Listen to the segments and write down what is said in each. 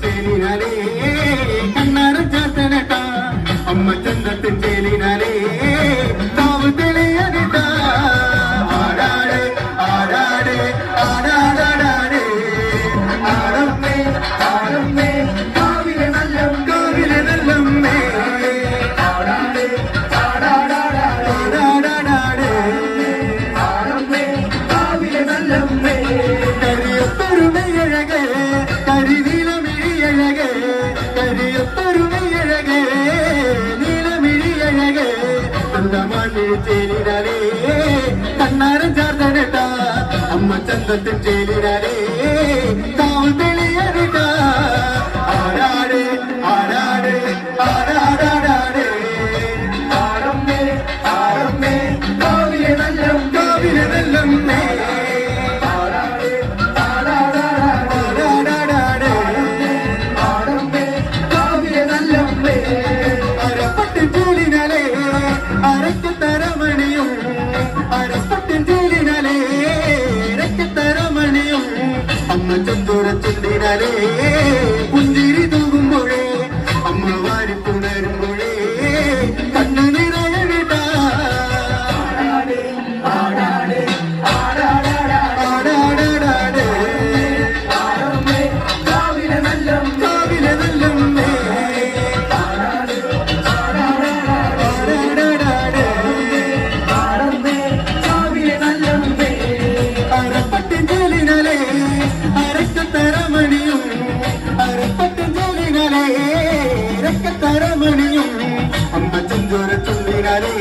ചേലിനാലേ കണ്ണാരം ചാത്തനട്ടാ അമ്മ ചന്തത്തിൻ ചേലിനാലേ കാവ് തെളിയനട്ടാ ആടാട് ആടാട് ആടാടാടാട് ആടമ്മേ ആടമ്മേ കാവിലെ നല്ലമ്മേ ആടാട് ആടാടാടാട് ആടമ്മേ കാവിലെ നല്ലമ്മേ കരിയൊത്തൊരുമയഴകേ കരിനീലമിഴിയഴകേ കരിയൊത്തൊരുമയഴകേ നീലമിഴിയഴകേ സ്വന്തമാക്കി ചേലിനാലേ കണ്ണാരം ചാർത്തനട്ടാ അമ്മ ചന്തത്തിൻ ചേലിനാലേ കാവ് തെളിയനട്ടാ ആടാട് ആടാട് ആടാടാടാട് ആടമ്മേ ആടമ്മേ കാവിലെ നല്ലമ്മേ അരക്കത്തരമണിയും അരപ്പത്തിൻ ചേലിനാലേ രക്കത്തരമണിയും അമ്മ ചന്തുര ചുണ്ടിനാലേ പുഞ്ചിരി തൂകുമ്പോഴേ അമ്മ വാരിപ്പുണരുമ്പോഴേ കണ്ണു നിറയണിട്ടാ ആടാട് ആടാടാടാട് ആടമ്മേ കാവിലെ നല്ലമ്മേ രക്കത്തരമണിയും അമ്മ ചന്തോര ചുണ്ടിനാലേ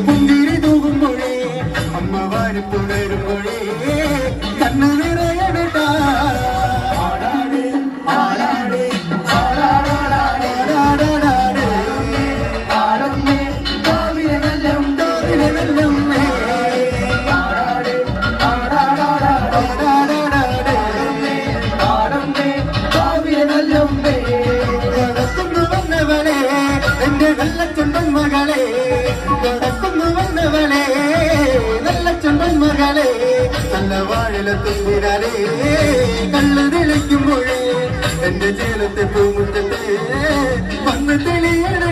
പുഞ്ചിരി തൂകുമ്പോഴേ അമ്മ വാരിപ്പുണരുമ്പോഴേ കണ്ണു നിറയണട്ടാ ആടാട് ആടാട് ആടാടാടാട് ആടമ്മേ കാവിലെ നല്ലമ്മേ ആടാട് ആടാടാടാട് ആടമ്മേ കാവിലെ നല്ലമ്മേ എന്റെ വെള്ളച്ചുണ്ടൻ മകളെ നടക്കുന്നു വന്നവളെ വെള്ളച്ചുണ്ടൻ മകളെ നല്ല വാഴലത്തിനാലേ കള്ളു തെളിക്കുമ്പോഴേ എന്റെ ചേലത്തെ പൂമുറ്റത്തെ വന്ന് തെളിയണ